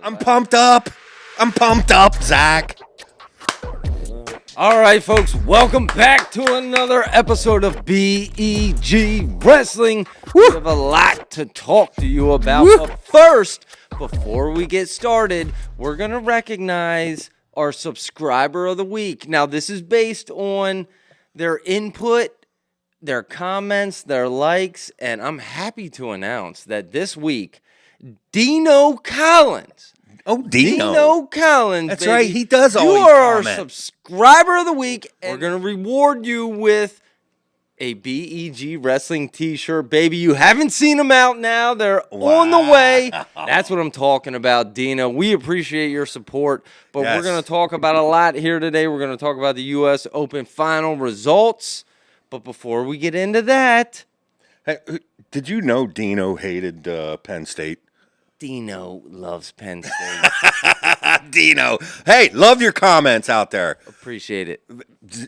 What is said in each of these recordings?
I'm pumped up. Zach. All right, folks, welcome back to another episode of BEG Wrestling. We have a lot to talk to you about, but first, before we get started, we're going to recognize our subscriber of the week. Now, this is based on their input, their comments, their likes, and I'm happy to announce that this week, Dino Collins. Oh, Dino. Dino Collins. That's baby. right. He does always You are comment. our subscriber of the week, and we're going to reward you with a BEG Wrestling t-shirt. Baby, you haven't seen them out now. They're on the way. That's what I'm talking about, Dino. We appreciate your support, but we're going to talk about a lot here today. We're going to talk about the U.S. Open final results. But before we get into that... Hey, did you know Dino hated Penn State? Dino loves Penn State. Dino. Hey, love your comments out there. Appreciate it.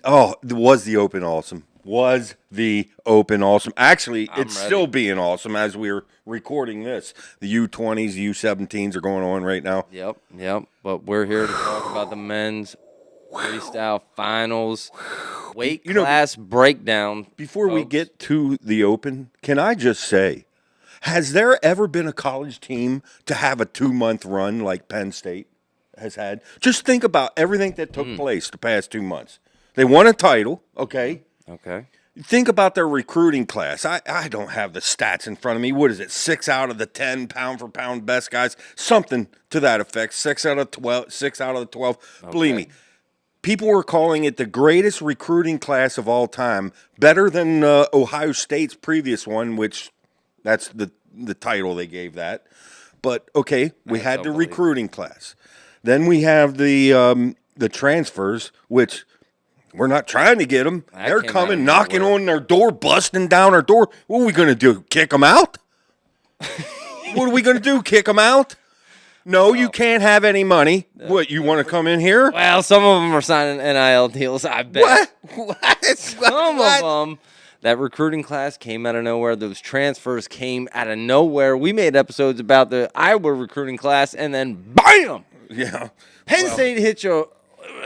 Oh, was the Open awesome? Was the Open awesome? Actually, it's still being awesome as we're recording this. The U20s, the U17s are going on right now. Yep. But we're here to talk about the men's freestyle finals, weight class breakdown. Before we get to the Open, can I just say, has there ever been a college team to have a 2-month run like Penn State has had? Just think about everything that took place the past 2 months. They won a title, okay? Okay. Think about their recruiting class. I don't have the stats in front of me. What is it? 6 out of the 10 pound-for-pound best guys? Something to that effect. 6 out of 12. 6 out of the 12. Okay. Believe me. People were calling it the greatest recruiting class of all time, better than Ohio State's previous one, which that's the title they gave that. But, okay, we had the recruiting class. Then we have the transfers, which we're not trying to get them. They're coming, knocking on their door, busting down our door. What are we going to do, kick them out? What are we going to do, kick them out? No, you can't have any money. What, you want to come in here? Well, some of them are signing NIL deals, I bet. What? Some of them. That recruiting class came out of nowhere. Those transfers came out of nowhere. We made episodes about the Iowa recruiting class, and then BAM! Yeah. Penn State hit you.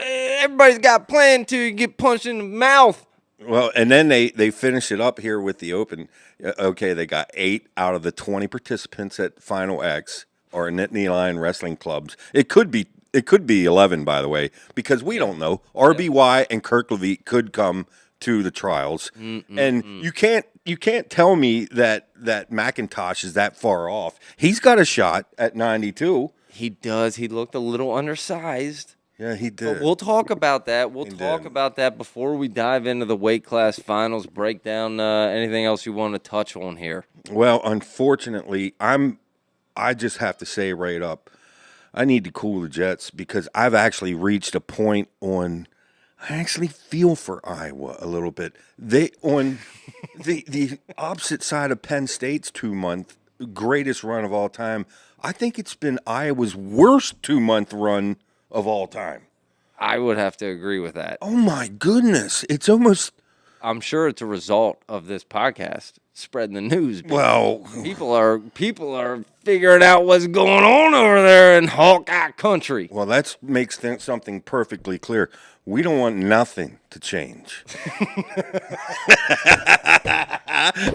Everybody's got planned to get punched in the mouth. Well, and then they finished it up here with the Open. Okay, they got 8 out of the 20 participants at Final X or Nittany Lion Wrestling Clubs. It could be 11, by the way, because we don't know. RBY and Kirk Levitt could come to the trials, and you can't tell me that McIntosh is that far off. He's got a shot at 92. He does. He looked a little undersized. Yeah, he did. But we'll talk about that. We'll talk about that before we dive into the weight class finals breakdown. Anything else you want to touch on here? Well, unfortunately, I just have to say right up, I need to cool the jets because I've actually reached a point on. I actually feel for Iowa a little bit. They on the opposite side of Penn State's 2-month greatest run of all time. I think it's been Iowa's worst 2-month run of all time. I would have to agree with that. Oh my goodness. It's almost I'm sure it's a result of this podcast spreading the news. Well, people are figuring out what's going on over there in Hawkeye country. Well, that makes something perfectly clear. We don't want nothing to change.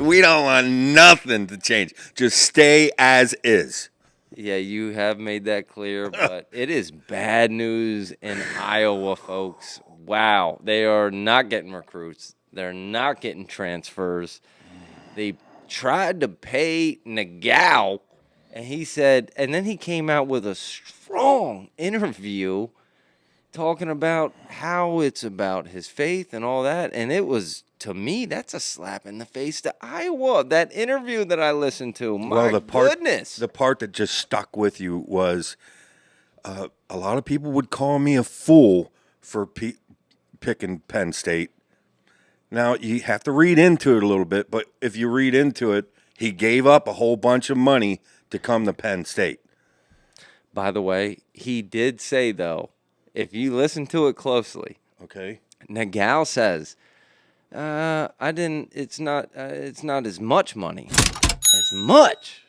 We don't want nothing to change. Just stay as is. Yeah, you have made that clear, but it is bad news in Iowa, folks. Wow. They are not getting recruits. They're not getting transfers. They tried to pay Nagao, and he said, and then he came out with a strong interview talking about how it's about his faith and all that. And it was, to me, that's a slap in the face to Iowa. That interview that I listened to, goodness. The part that just stuck with you was a lot of people would call me a fool for picking Penn State. Now, you have to read into it a little bit, but if you read into it, he gave up a whole bunch of money to come to Penn State. By the way, he did say, though, if you listen to it closely, okay, Nagao says, it's not as much money. As much.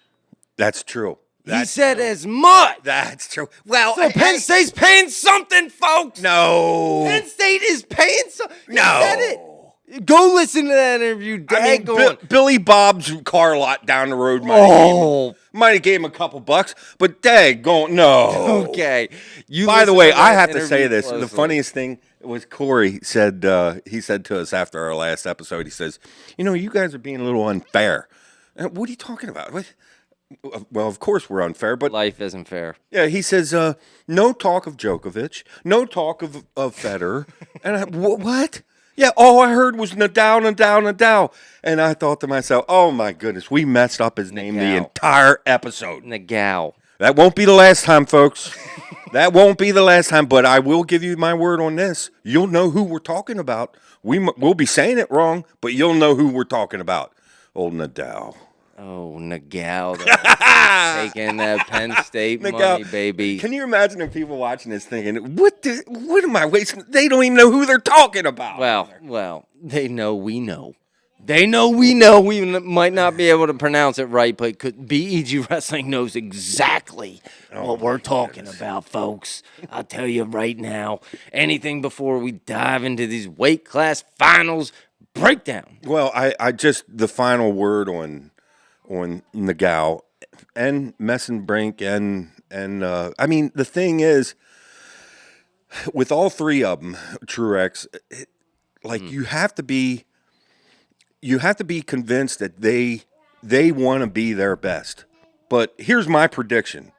That's true. He said as much. That's true. Well, So Penn State's paying something, folks. No. Penn State is paying something. No. He said it. Go listen to that interview. Billy Bob's car lot down the road might have gave him a couple bucks, but no. Okay. By the way, I have to say this. Closely. The funniest thing was Corey said, he said to us after our last episode, he says, you guys are being a little unfair. What are you talking about? What? Well, of course we're unfair, but life isn't fair. Yeah, he says, no talk of Djokovic, no talk of Federer. And what? Yeah, all I heard was Nadal. And I thought to myself, oh my goodness, we messed up his name the entire episode. Nadal. That won't be the last time, folks. That won't be the last time, but I will give you my word on this. You'll know who we're talking about. We'll be saying it wrong, but you'll know who we're talking about. Old Nadal. Oh, Nadal. Taking that Penn State Nadal. Money, baby. Can you imagine if people watching this thinking, what am I wasting? They don't even know who they're talking about. Well, they know we know. They know we know. We might not be able to pronounce it right, but BEG Wrestling knows exactly what we're talking about, folks. I'll tell you right now, anything before we dive into these weight class finals breakdown. Well, I just, the final word on Nagao and Messenbrink and I mean, the thing is, with all three of them, Truex, you have to be convinced that they want to be their best. But here's my prediction.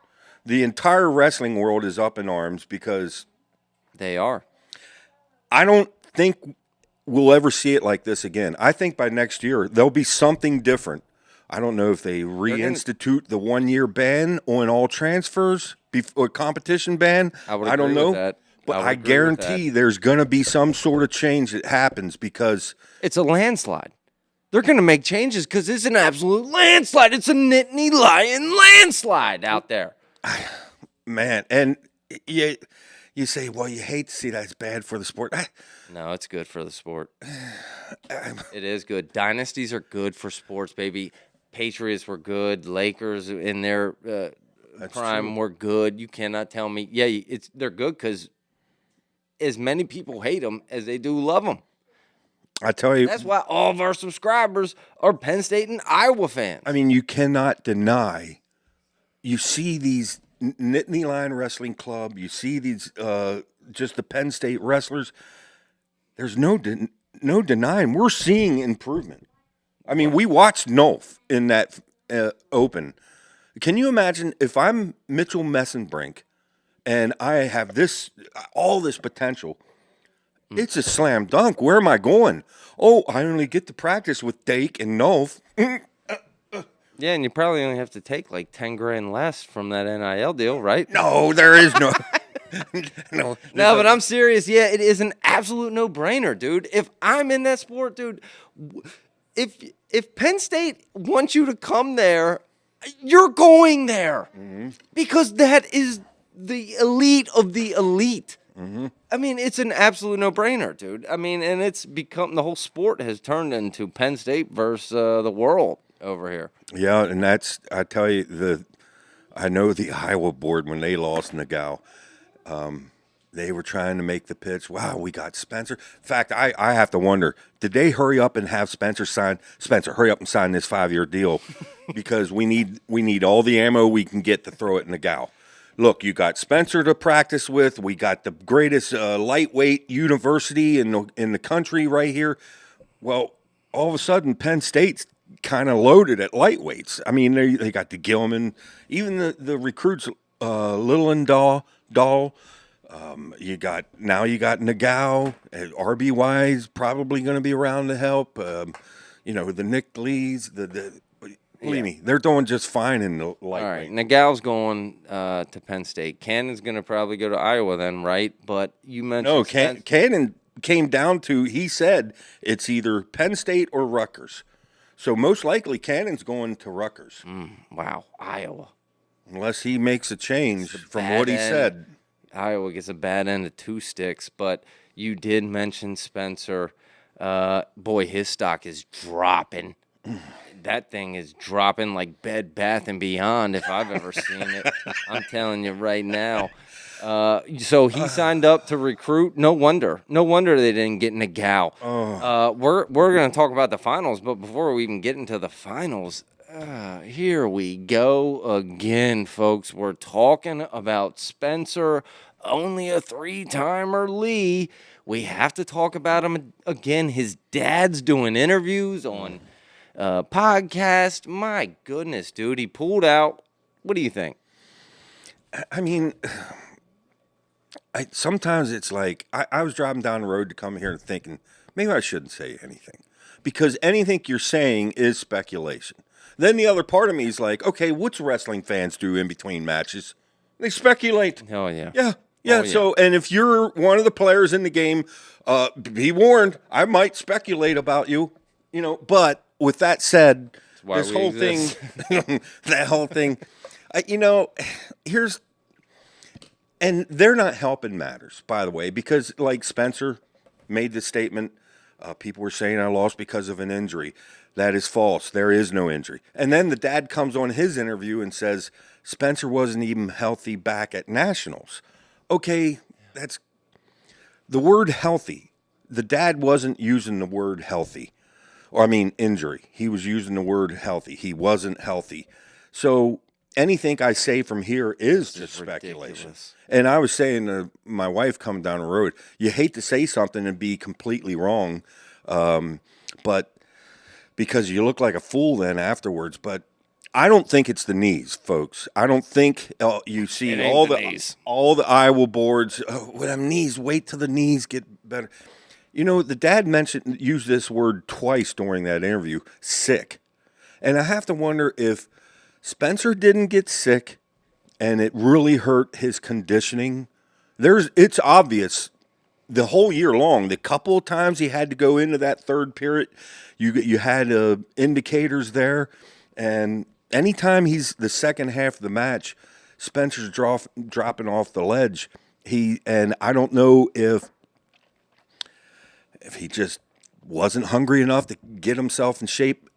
The entire wrestling world is up in arms because they are. I don't think we'll ever see it like this again. I think by next year there'll be something different. I don't know if they reinstitute the 1-year ban on all transfers, or competition ban. I don't know. With that. But I guarantee there's going to be some sort of change that happens because it's a landslide. They're going to make changes because it's an absolute landslide. It's a Nittany Lion landslide out there. Man, and you say, well, you hate to see that. It's bad for the sport. No, it's good for the sport. It is good. Dynasties are good for sports, baby. Patriots were good. Lakers in their prime were good. You cannot tell me. Yeah, they're good because as many people hate them as they do love them. I tell you. That's why all of our subscribers are Penn State and Iowa fans. I mean, you cannot deny. You see these Nittany Lion Wrestling Club. You see these just the Penn State wrestlers. There's no denying. We're seeing improvement. I mean, we watched Nolf in that Open. Can you imagine if I'm Mitchell Messenbrink and I have all this potential? It's a slam dunk. Where am I going? Oh, I only get to practice with Dake and Nolf. Yeah, and you probably only have to take like $10,000 less from that NIL deal, right? No, there is no. No, but I'm serious. Yeah, it is an absolute no-brainer, dude. If I'm in that sport, dude, if Penn State wants you to come there, you're going there because that is the elite of the elite. Mm-hmm. I mean, it's an absolute no-brainer, dude. I mean, and it's become the whole sport has turned into Penn State versus the world over here. Yeah, and that's, I tell you, I know the Iowa board when they lost Nagao. They were trying to make the pitch. Wow, we got Spencer. In fact, I have to wonder, did they hurry up and have Spencer, hurry up and sign this 5-year deal because we need all the ammo we can get to throw it in Nagao. Look, you got Spencer to practice with. We got the greatest lightweight university in the country right here. Well, all of a sudden, Penn State's kind of loaded at lightweights. I mean, they got the Gilman, even the recruits, Little and Dahl. You got Nagao, RBY's probably going to be around to help. The Nick Lees, believe me, they're doing just fine in the lightweight. All right, Nagao's going to Penn State. Cannon's going to probably go to Iowa then, right? But you mentioned Cannon came down to, he said it's either Penn State or Rutgers. So most likely Cannon's going to Rutgers. Wow, Iowa. Unless he makes a change from what he said. Iowa gets a bad end of 2 sticks, but you did mention Spencer. Boy, his stock is dropping. that thing is dropping like Bed Bath and Beyond if I've ever seen it. I'm telling you right now. So he signed up to recruit. No wonder they didn't get Nagao. We're going to talk about the finals, but before we even get into the finals, here we go again, folks. We're talking about Spencer, only a 3-timer Lee. We have to talk about him again. His dad's doing interviews on podcast. My goodness, dude, he pulled out. What do you think? I mean, sometimes it's like I was driving down the road to come here and thinking maybe I shouldn't say anything because anything you're saying is speculation. Then the other part of me is like, okay, what's wrestling fans do in between matches? They speculate. Oh, yeah. Yeah. Oh, yeah. So, and if you're one of the players in the game, be warned, I might speculate about you, but with that said, this whole exist. thing, that whole thing, and they're not helping matters, by the way, because like Spencer made the statement, people were saying I lost because of an injury. That is false. There is no injury. And then the dad comes on his interview and says Spencer wasn't even healthy back at Nationals. Okay, that's the word healthy. The dad wasn't using the word healthy. Injury. He was using the word healthy. He wasn't healthy. So anything I say from here is just speculation. Ridiculous. And I was saying to my wife coming down the road, you hate to say something and be completely wrong, but because you look like a fool then afterwards. But I don't think it's the knees, folks. I don't think you see all the Iowa boards. With them knees, wait till the knees get better. The dad used this word twice during that interview, sick. And I have to wonder if Spencer didn't get sick and it really hurt his conditioning. It's obvious the whole year long, the couple of times he had to go into that third period, you had indicators there. And anytime he's the second half of the match, Spencer's dropping off the ledge. And I don't know if he just wasn't hungry enough to get himself in shape.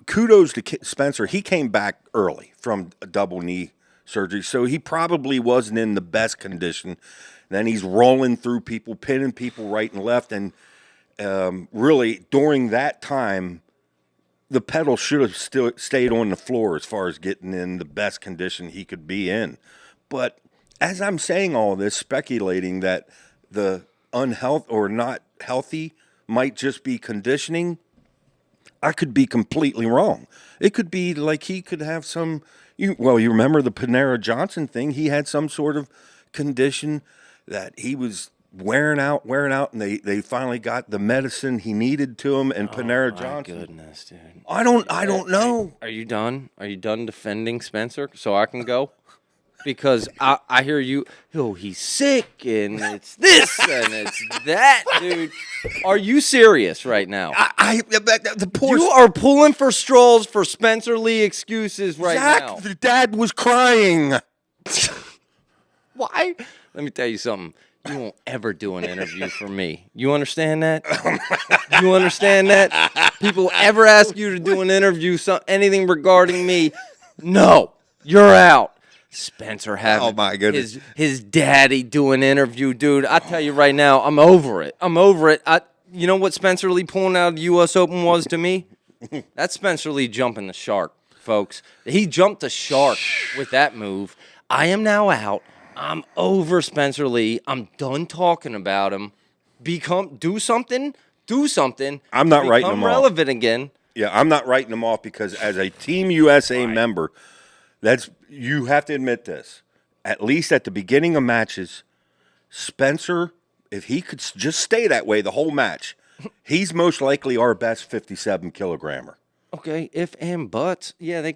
Kudos to Spencer. He came back early from a double knee surgery, so he probably wasn't in the best condition. Then he's rolling through people, pinning people right and left, and really during that time, the pedal should have still stayed on the floor as far as getting in the best condition he could be in. But as I'm saying all this, speculating that the unhealthy or not healthy might just be conditioning, I could be completely wrong. It could be like he could have you remember the Panera Johnson thing? He had some sort of condition that he was wearing out, and they finally got the medicine he needed to him, and Panera Johnson. My goodness, dude. I don't know. Are you done? Are you done defending Spencer so I can go? Because I hear you, he's sick, and it's this, and it's that, dude. Are you serious right now? You are pulling for straws for Spencer Lee excuses right now. The dad was crying. Why? Let me tell you something. You won't ever do an interview for me. You understand that? You understand that? People ever ask you to do an interview, anything regarding me? No, you're out. Spencer having my goodness. his daddy do an interview, dude. I tell you right now, I'm over it. You know what Spencer Lee pulling out of the U.S. Open was to me? That's Spencer Lee jumping the shark, folks. He jumped the shark with that move. I am now out. I'm over Spencer Lee. I'm done talking about him. Do something. I'm not writing him off. Become relevant again. Yeah, I'm not writing him off because as a Team USA member, you have to admit this. At least at the beginning of matches, Spencer, if he could just stay that way the whole match, he's most likely our best 57 kilogrammer. Okay, if and buts. Yeah,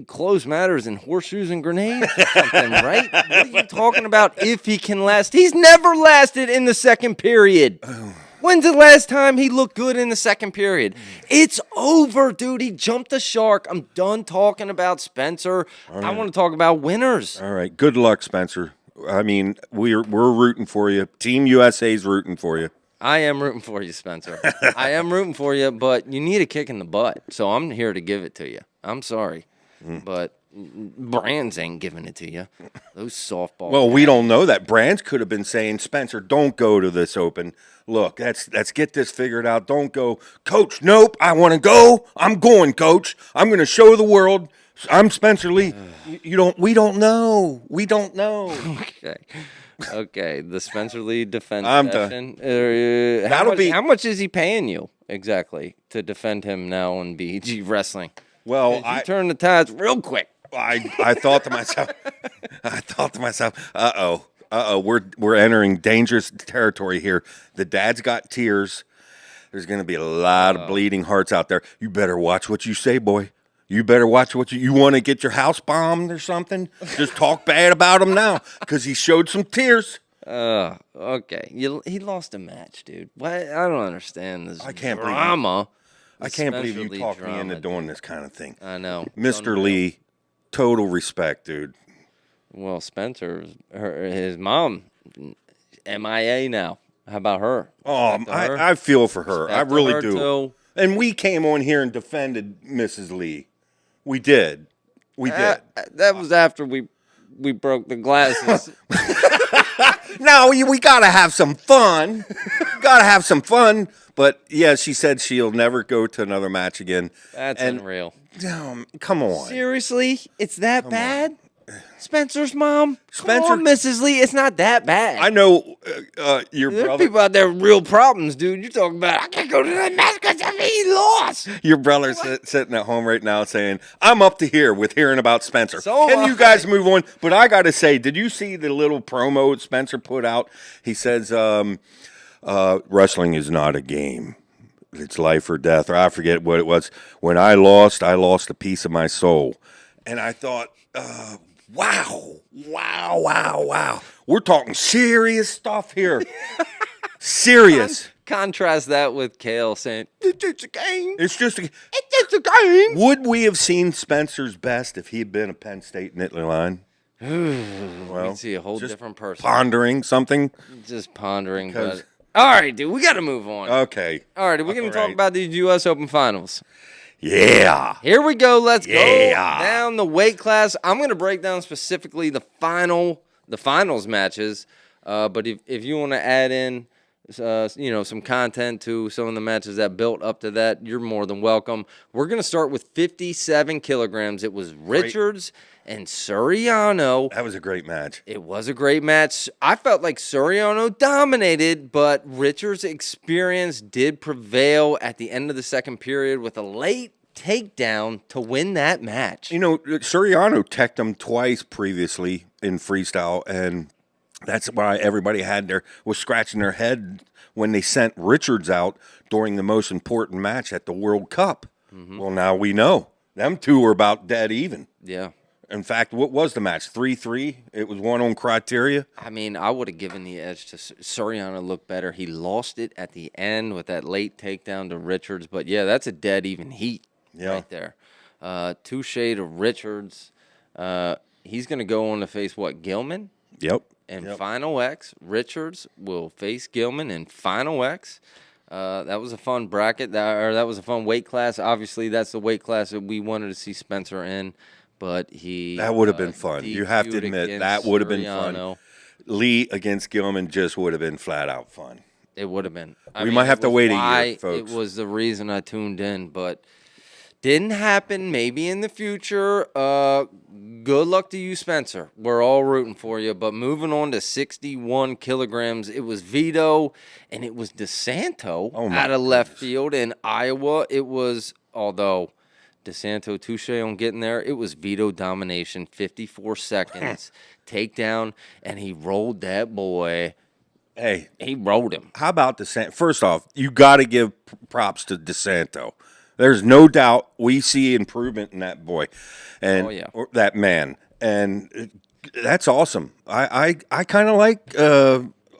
clothes matters and horseshoes and grenades or something, right? What are you talking about if he can last? He's never lasted in the second period. When's the last time he looked good in the second period? It's over, dude. He jumped the shark. I'm done talking about Spencer. Right. I want to talk about winners. All right. Good luck, Spencer. I mean, we're rooting for you. Team USA's rooting for you. I am rooting for you, Spencer. I am rooting for you, but you need a kick in the butt. So I'm here to give it to you. I'm sorry, but Brands ain't giving it to you. Those softball. Well, we don't know that. Brands could have been saying, Spencer, don't go to this Open. Look, let's get this figured out. Don't go. Coach, nope, I want to go. I'm going, Coach. I'm going to show the world I'm Spencer Lee. We don't know. We don't know. Okay. Okay, the Spencer Lee defense I'm session. How much is he paying you exactly to defend him now in BG Wrestling? Well, You turn the tides real quick. I thought to myself, we're entering dangerous territory here. The dad's got tears. There's going to be a lot of bleeding hearts out there. You better watch what you say, boy. You better watch what you want to get your house bombed or something. Just talk bad about him now because he showed some tears. Okay. He lost a match, dude. What? I don't understand this I can't drama. I can't believe you Spencer Lee talked me drama, into doing dude. this kind of thing. I know. Mr. Lee, total respect, dude. Well, Spencer, his mom, MIA now. How about her? Oh, Respect to her. I feel for her. I Respect to really her, do. too. And we came on here and defended Mrs. Lee. We did. We did. That was after we broke the glasses. Now we gotta have some fun. Gotta have some fun. But yeah, she said she'll never go to another match again. That's unreal. Come on. Seriously? It's that bad? Spencer's mom? Spencer- Come on, Mrs. Lee. It's not that bad. I know your There's brother. people out there with real problems, dude. You're talking about, I can't go to that match because he lost. Your brother's sitting at home right now saying, "I'm up to here with hearing about Spencer." So Can am you I. guys move on? But I got to say, did you see the little promo Spencer put out? He says, "Wrestling is not a game. It's life or death." Or I forget what it was. When I lost a piece of my soul. And I thought, wow. We're talking serious stuff here. Serious. Contrast that with Kale saying, it's a game. It's just a It's a game. Would we have seen Spencer's best if he had been a Penn State Nittany line? Well, We'd see a whole just different person. Pondering something. Just pondering. Because- But all right, dude, we got to move on. Okay. All right, we're going to all talk right. about these U.S. Open finals. Yeah. Here we go. Let's go Yeah. down the weight class. I'm going to break down specifically the finals matches. But if you want to add in, some content to some of the matches that built up to that, you're more than welcome. We're going to start with 57 kilograms. It was Richards and Suriano. That was a great match. It was a great match. I felt like Suriano dominated, but Richards' experience did prevail at the end of the second period with a late takedown to win that match. You know, Suriano teched him twice previously in freestyle, and that's why everybody was scratching their head when they sent Richards out during the most important match at the World Cup. Mm-hmm. Well, now we know. Them two were about dead even. Yeah. In fact, what was the match? 3-3? It was one on criteria. I mean, I would have given the edge to Suriano. Look better. He lost it at the end with that late takedown to Richards. But, yeah, that's a dead even heat right there. Touche to Richards. He's going to go on to face, Gilman? Yep. In Final X. Richards will face Gilman in Final X. That was a fun bracket. That was a fun weight class. Obviously, that's the weight class that we wanted to see Spencer in. But that would have been fun. You have to admit, that would have been fun. Lee against Gilman just would have been flat out fun. It would have been. We might have to wait a year, folks. It was the reason I tuned in, but didn't happen. Maybe in the future. Good luck to you, Spencer. We're all rooting for you. But moving on to 61 kilograms, it was Vito and it was DeSanto out of left field in Iowa. It was, although DeSanto touche on getting there, it was Vito domination, 54 seconds, takedown, and he rolled that boy. Hey. He rolled him. How about DeSanto? First off, you got to give props to DeSanto. There's no doubt we see improvement in that boy and or that man. And that's awesome. I kind of like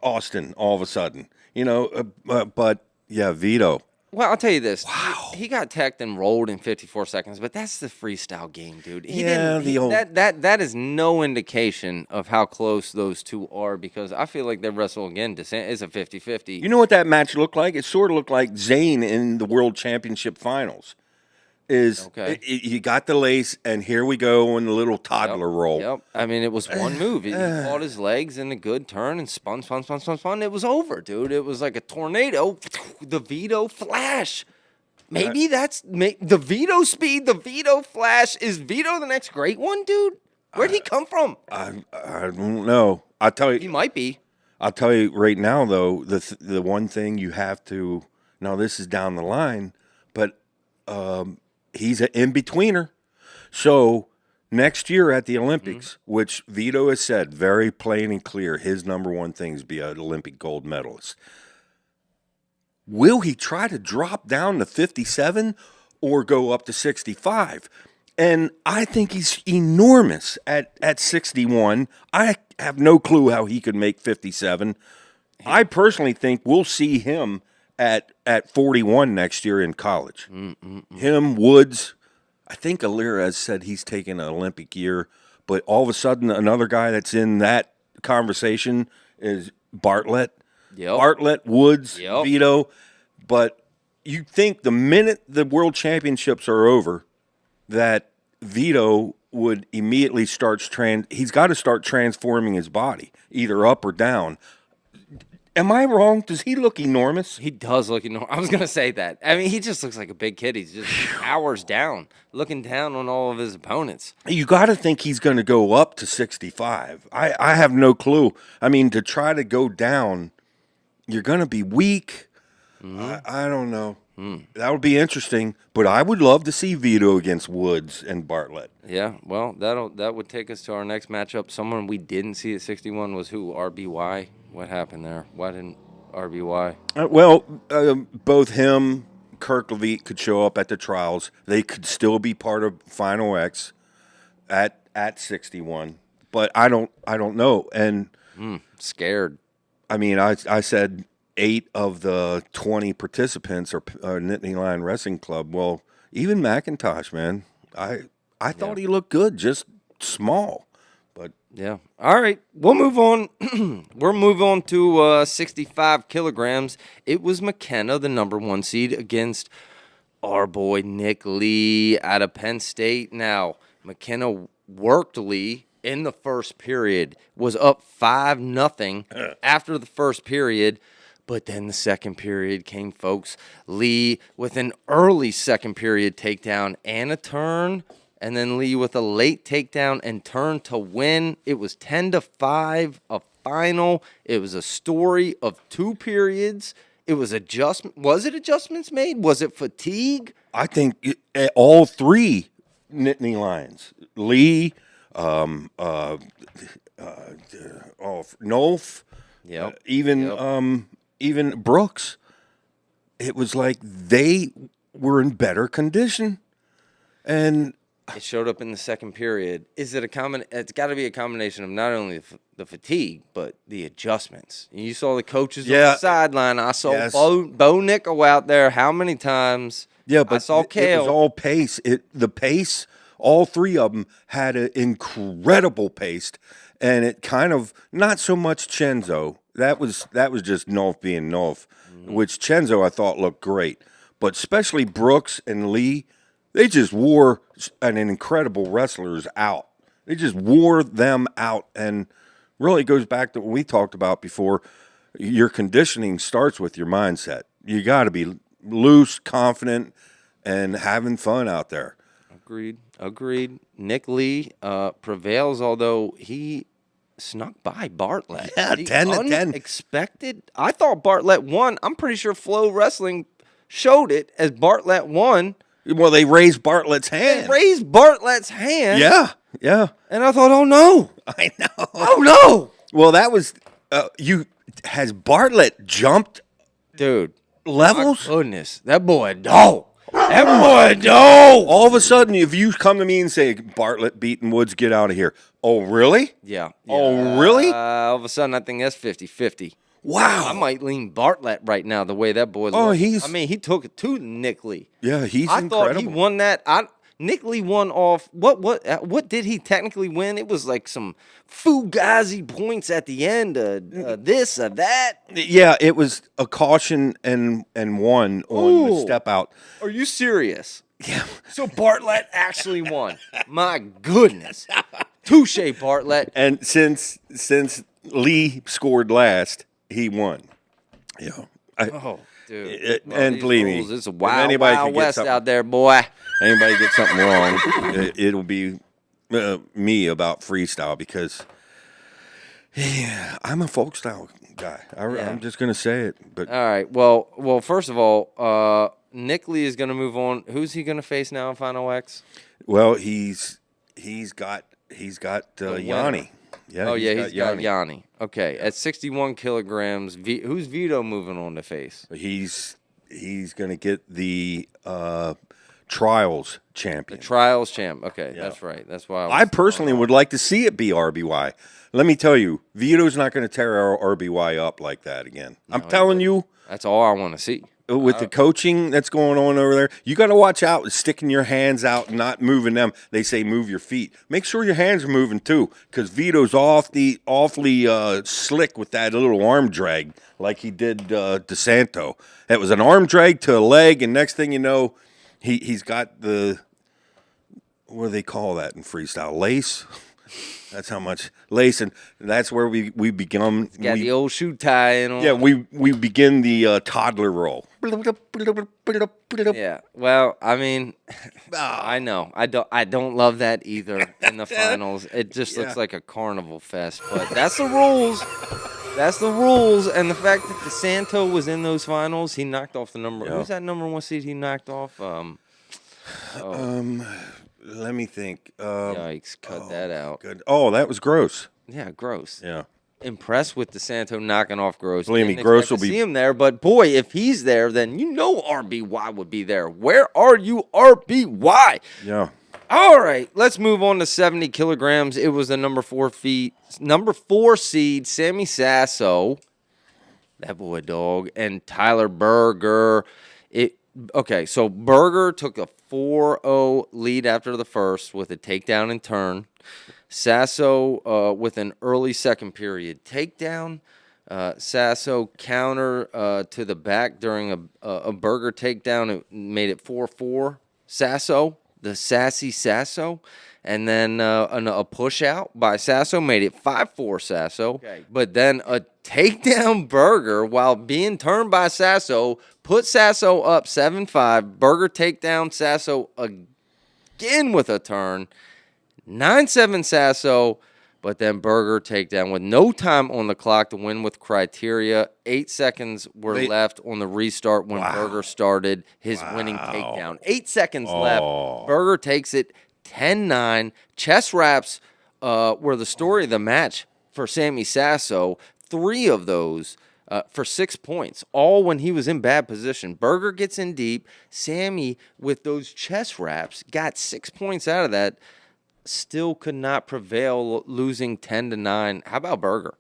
Austin all of a sudden, but yeah, Vito. Well, I'll tell you this. Wow. He got teched and rolled in 54 seconds, but that's the freestyle game, dude. That is no indication of how close those two are because I feel like they wrestle again. It's a 50-50. You know what that match looked like? It sort of looked like Zayn in the World Championship Finals. You got the lace, and here we go in the little toddler roll. Yep. I mean, it was one move. He caught his legs in a good turn and spun. It was over, dude. It was like a tornado. The Vito flash. Maybe that's the Vito speed, the Vito flash. Is Vito the next great one, dude? Where'd he come from? I don't know. I'll tell you. He might be. I'll tell you right now, though, the one thing you have to – now, this is down the line, but he's an in-betweener. So next year at the Olympics, which Vito has said very plain and clear, his number one thing is be an Olympic gold medalist. Will he try to drop down to 57 or go up to 65? And I think he's enormous at 61. I have no clue how he could make 57. I personally think we'll see him at 41 next year in college. Him, Woods. I think Alira has said he's taking an Olympic year, but all of a sudden another guy that's in that conversation is Bartlett. Yep. Bartlett, Woods, Yep. Vito. But you think the minute the World Championships are over, that Vito would immediately he's got to start transforming his body, either up or down. Am I wrong? Does he look enormous? He does look enormous. I was going to say that. I mean, he just looks like a big kid. He's just hours down, looking down on all of his opponents. You got to think he's going to go up to 65. I have no clue. I mean, to try to go down, you're going to be weak. I don't know. That would be interesting, but I would love to see Vito against Woods and Bartlett. Yeah, well, that would take us to our next matchup. Someone we didn't see at 61 was who? RBY? What happened there? Why didn't RBY? Both him, Kirk Levitt could show up at the trials. They could still be part of Final X at 61, but I don't know. And Scared. I mean, I said 8 of the 20 participants are Nittany Lion Wrestling Club. Well, even McIntosh, man, I thought he looked good, just small. But yeah. All right. We'll move on. We'll move on to 65 kilograms. It was McKenna, the number 1 seed, against our boy Nick Lee out of Penn State. Now, McKenna worked Lee in the first period, was up 5-0 after the first period. But then the second period came, folks. Lee with an early second period takedown and a turn. And then Lee with a late takedown and turn to win. It was 10-5, a final. It was a story of 2 periods. It was adjustment. Was it adjustments made? Was it fatigue? I think all 3 Nittany Lions, Lee, Nolf, even Brooks. It was like they were in better condition, and it showed up in the second period. Is it it's got to be a combination of not only the fatigue, but the adjustments. You saw the coaches on the sideline. I saw Bo Nickel out there. How many times? Yeah, but I saw Kale. It was all pace. The pace, all 3 of them had an incredible pace, and it kind of, not so much Chenzo. That was just Nolf being Nolf, which Chenzo I thought looked great. But especially Brooks and Lee, they just wore an incredible wrestlers out. They just wore them out, and really goes back to what we talked about before. Your conditioning starts with your mindset. You got to be loose, confident, and having fun out there. Agreed. Nick Lee prevails, although he snuck by Bartlett. Yeah, 10-10. Unexpected. I thought Bartlett won. I'm pretty sure Flow Wrestling showed it as Bartlett won. Well, they raised Bartlett's hand. Yeah. And I thought, oh no. I know. Oh no. Well, that was has Bartlett jumped, dude? Levels? My goodness, that boy dog. All of a sudden, if you come to me and say Bartlett beating Woods, get out of here. Oh, really? Yeah. Oh, really? All of a sudden, I think that's 50-50. Wow. I might lean Bartlett right now. The way that boy looks. he's- I mean, he took it to Nick Lee. Yeah, he's I incredible. thought he won that. Nick Lee won off what did he technically win? It was like some fugazi points at the end, this or that. Yeah, it was a caution and one on the Ooh. step out. Are you serious? Yeah. So Bartlett actually won. My goodness, touche, Bartlett. And since Lee scored last, he won. Yeah. Oh, dude. And believe me, it's a if wild, anybody wild could get west something- out there, boy. Anybody get something wrong, it'll be me about freestyle because I'm a folk style guy. I'm just gonna say it. But All right. Well. First of all, Nick Lee is going to move on. Who's he going to face now in Final X? well, he's got Yanni. Yeah. He's got Yanni. Okay, at 61 kilograms, who's Vito moving on to face? He's gonna get the trials champion. Trials champ. Okay, that's right. That's why I personally would like to see it be RBY. Let me tell you, Vito's not going to tear our RBY up like that again. I'm telling you, that's all I want to see. with the coaching that's going on over there, you got to watch out with sticking your hands out and not moving them. They say move your feet. Make sure your hands are moving too, because Vito's awfully slick with that little arm drag like he did DeSanto. It was an arm drag to a leg, and next thing you know, he's got the, what do they call that in freestyle? Lace? That's how much lace, and that's where we become. Got the old shoe tie and all. Yeah, we begin the toddler roll. Yeah. Well, I mean, I know. I don't love that either in the finals. It just looks like a carnival fest, but that's the rules. That's the rules, and the fact that DeSanto was in those finals, he knocked off the number. Yeah. Who's that number one seed he knocked off? Let me think. Yikes! Cut that out. Good. Oh, that was gross. Yeah, gross. Yeah. Impressed with DeSanto knocking off Gross. Believe me, Didn't Gross expect will to be- see him there, but boy, if he's there, then you know RBY would be there. Where are you, RBY? Yeah. All right, let's move on to 70 kilograms. It was the number 4 seed, Sammy Sasso, that boy dog, and Tyler Berger. Okay, so Berger took a 4-0 lead after the first with a takedown and turn. Sasso with an early second period takedown. Sasso counter to the back during a Berger takedown. It made it 4-4. Sasso, the sassy Sasso. And then a push out by Sasso made it 5-4 Sasso. Okay. But then a takedown Berger while being turned by Sasso put Sasso up 7-5. Berger takedown Sasso again with a turn. 9-7 Sasso, but then Berger takedown with no time on the clock to win with criteria. 8 seconds were left on the restart when Berger started his winning takedown. 8 seconds left. Berger takes it 10-9. Chest wraps were the story of the match for Sammy Sasso. 3 of those for 6 points, all when he was in bad position. Berger gets in deep. Sammy, with those chest wraps, got 6 points out of that. Still could not prevail, losing 10-9. How about Berger?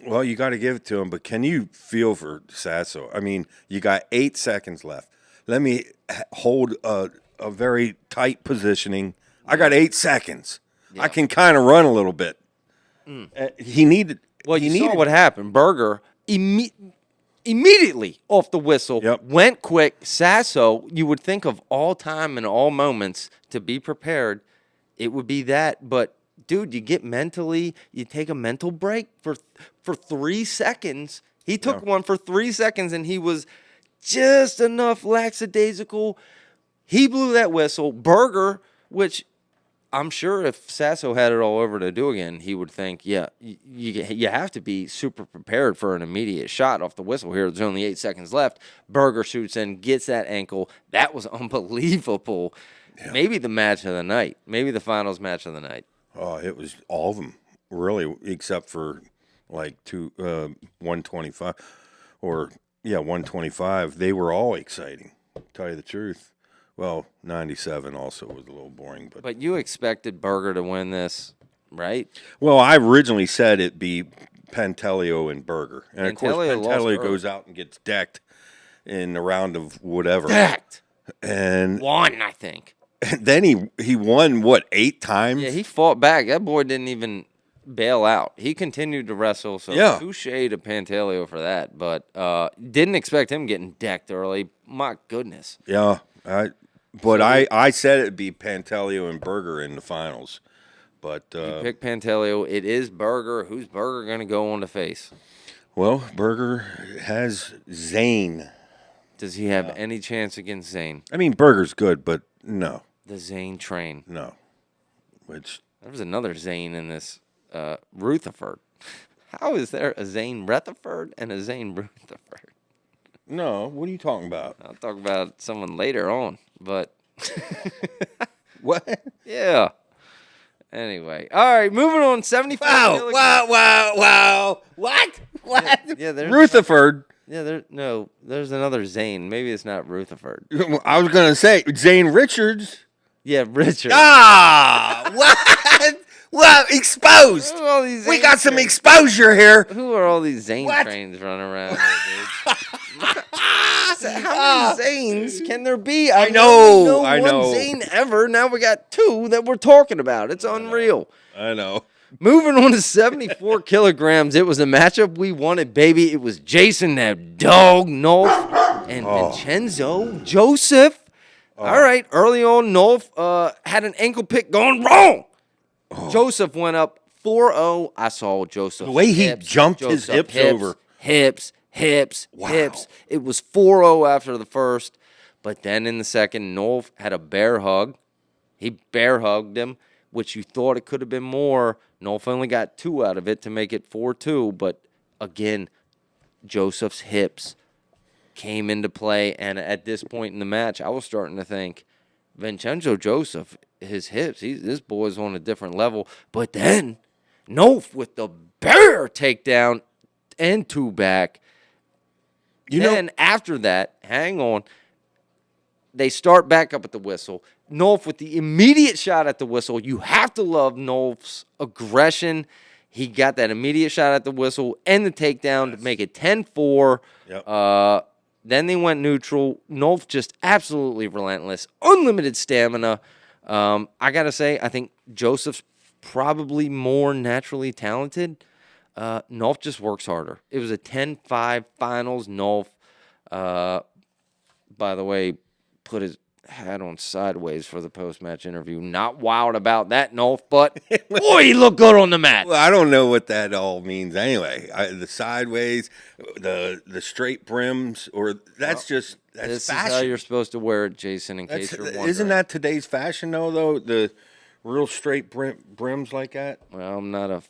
Well, you got to give it to him, but can you feel for Sasso? I mean, you got 8 seconds left. Let me hold a very tight positioning. I got 8 seconds. Yeah. I can kind of run a little bit. He needed. Well, you saw what happened. Berger immediately off the whistle went quick. Sasso, you would think of all time and all moments to be prepared. It would be that, but dude, you get mentally, you take a mental break for 3 seconds. He took one for 3 seconds, and he was just enough lackadaisical. He blew that whistle. Berger, which I'm sure if Sasso had it all over to do again, he would think, you have to be super prepared for an immediate shot off the whistle here. There's only 8 seconds left. Berger shoots in, gets that ankle. That was unbelievable. Yeah. Maybe the match of the night. Maybe the finals match of the night. Oh, it was all of them, really, except for like 125 or 125. They were all exciting, to tell you the truth. Well, 97 also was a little boring, but you expected Berger to win this, right? Well, I originally said it'd be Pantaleo and Berger. And, of course, Pantaleo lost Pantaleo early. goes out and gets decked in the round of whatever. Decked. And Won, I think. then he won, what, 8 times? Yeah, he fought back. That boy didn't even bail out. He continued to wrestle, so touche to Pantaleo for that. But didn't expect him getting decked early. My goodness. Yeah, I said it'd be Pantaleo and Berger in the finals. But You pick Pantaleo. It is Berger. Who's Berger going to go on to face? well, Berger has Zane. Does he have any chance against Zane? I mean, Berger's good, but no. The Zane train. No. Which There was another Zane in this Rutherford. How is there a Zane Rutherford and a Zane Rutherford? no, what are you talking about? I'll talk about someone later on, but What? yeah. Anyway, all right, moving on. 75. Wow. What? Yeah, there's Rutherford. there's another Zane. Maybe it's not Rutherford. I was going to say Zane Richards. Yeah, Richard. Ah, what? Well, exposed. Who are all these We Zane got some trains? exposure here. Who are all these Zane What? trains running around here, dude? How many Zanes can there be? I know, I one know. Zane ever. Now we got 2 that we're talking about. It's unreal. I know. Moving on to 74 kilograms. It was a matchup we wanted, baby. It was Jason, that dog, Nolf, and Vincenzo Joseph. All right, early on, Nolf had an ankle pick going wrong. Joseph went up 4-0. I saw Joseph. The way he jumped his hips over. Hips. It was 4-0 after the first. But then in the second, Nolf had a bear hug. He bear hugged him, which you thought it could have been more. Nolf only got 2 out of it to make it 4-2. But again, Joseph's hips came into play. And at this point in the match, I was starting to think, Vincenzo Joseph, his hips, this boy's on a different level. But then, Nolf with the bear takedown and 2 back. Then after that, hang on, they start back up at the whistle. Nolf with the immediate shot at the whistle. You have to love Nolf's aggression. He got that immediate shot at the whistle and the takedown to make it 10-4. Yep. Then they went neutral. Nolf just absolutely relentless. Unlimited stamina. I got to say, I think Joseph's probably more naturally talented. Nolf just works harder. It was a 10-5 finals. Nolf, by the way, put his hat on sideways for the post-match interview. Not wild about that, Nolf, but boy, he looked good on the mat. Well, I don't know what that all means anyway. The sideways, the straight brims, or that's This fashion. is how you're supposed to wear it, Jason, in case you're wondering. Isn't that today's fashion, though? The real straight brims like that? Well, I'm not a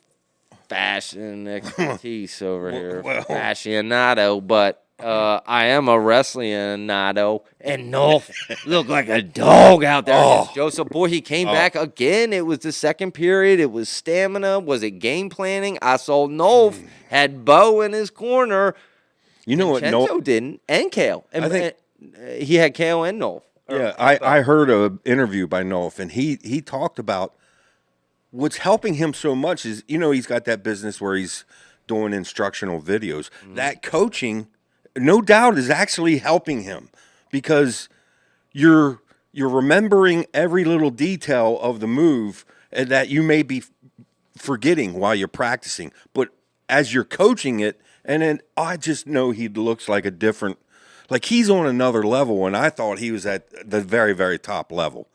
fashion expertise over here, Well. fashionado, but I am a wrestlinado, and Nolf looked like a dog out there against Joseph. Boy, he came back again. It was the second period. It was stamina. Was it game planning? I saw Nolf had Bo in his corner. You know what? Vincenzo didn't, and Kale. And, I think- he had Kale and Nolf. Yeah, I heard an interview by Nolf, and he talked about what's helping him so much is, he's got that business where he's doing instructional videos. Mm-hmm. That coaching, no doubt, is actually helping him because you're remembering every little detail of the move that you may be forgetting while you're practicing. But as you're coaching it, and then I just know he looks like a different, like he's on another level, and I thought he was at the very, very top level.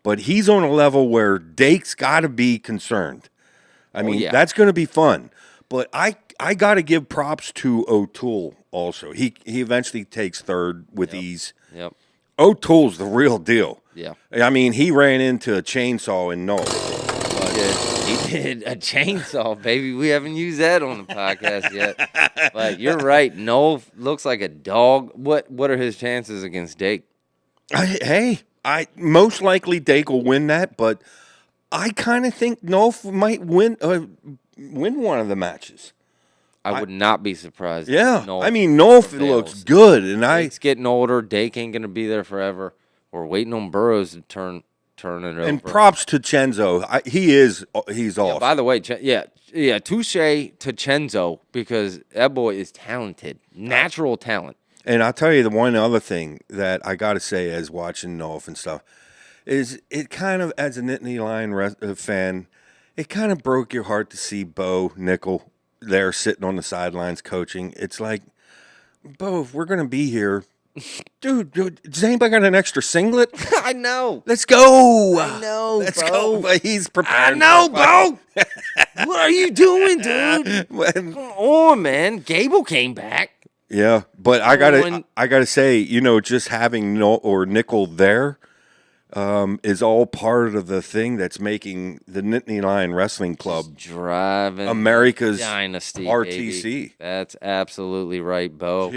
But he's on a level where Dake's got to be concerned. I mean, that's going to be fun. But I got to give props to O'Toole also. He eventually takes third with ease. Yep. O'Toole's the real deal. Yeah. I mean, he ran into a chainsaw in Noel. He did a chainsaw, baby. We haven't used that on the podcast yet. But you're right. Noel looks like a dog. What are his chances against Dake? I most likely Dake will win that, but I kind of think Nolf might win one of the matches. I would not be surprised. Yeah, Nolf I mean Nolf prevails. looks good, and Dake's getting older. Dake ain't gonna be there forever. We're waiting on Burroughs to turn turn it over. And props to Chenzo. He's awesome. By the way, touche to Chenzo, because that boy is talented, natural talent. And I'll tell you the one other thing that I got to say as watching North and stuff is it kind of, as a Nittany Lion fan, it kind of broke your heart to see Bo Nickel there sitting on the sidelines coaching. It's like, Bo, if we're going to be here, dude, does anybody got an extra singlet? I know. Let's go. I know, Let's Bo. go. But he's prepared. I know, Bo. What are you doing, dude? Come on, man. Gable came back. Yeah, but I gotta say, just having Nickel there is all part of the thing that's making the Nittany Lion Wrestling Club driving America's dynasty RTC. Baby. That's absolutely right, Bo.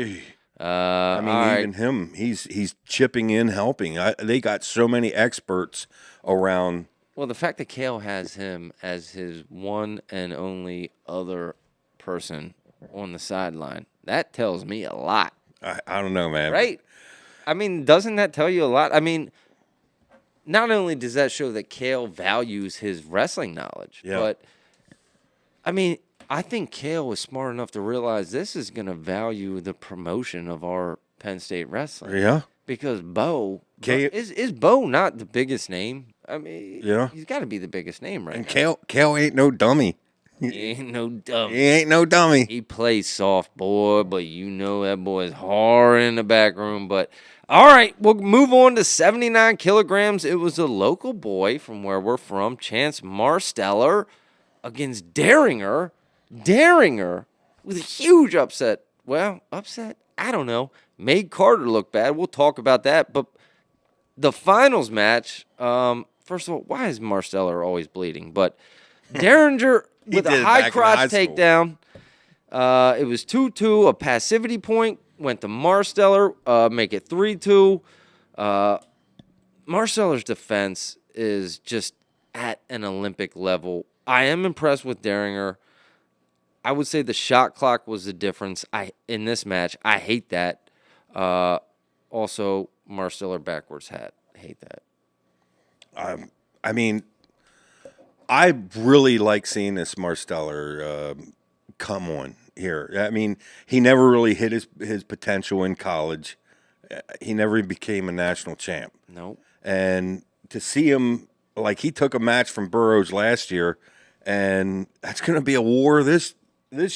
Even him, he's chipping in, helping. They got so many experts around. Well, the fact that Kale has him as his one and only other person on the sideline, that tells me a lot. I don't know, man. Right? I mean, doesn't that tell you a lot? I mean, not only does that show that Kale values his wrestling knowledge, but, I mean, I think Kale was smart enough to realize this is going to value the promotion of our Penn State wrestling. Yeah. Because is Bo not the biggest name? I mean, he's got to be the biggest name right now. And Kale ain't no dummy. He ain't no dummy. He ain't no dummy. He plays soft, boy, but that boy is hard in the back room. But, all right, we'll move on to 79 kilograms. It was a local boy from where we're from, Chance Marsteller, against Daringer. Daringer with a huge upset. Well, upset? I don't know. Made Carter look bad. We'll talk about that. But the finals match, first of all, why is Marsteller always bleeding? But Daringer with a high crotch takedown. It was 2-2, a passivity point. Went to Marsteller, make it 3-2. Marsteller's defense is just at an Olympic level. I am impressed with Daringer. I would say the shot clock was the difference in this match. I hate that. Also, Marsteller backwards hat. Hate that. I mean, I really like seeing this Marsteller come on here. I mean, he never really hit his potential in college. He never became a national champ. Nope. And to see him, like, he took a match from Burroughs last year, and that's going to be a war this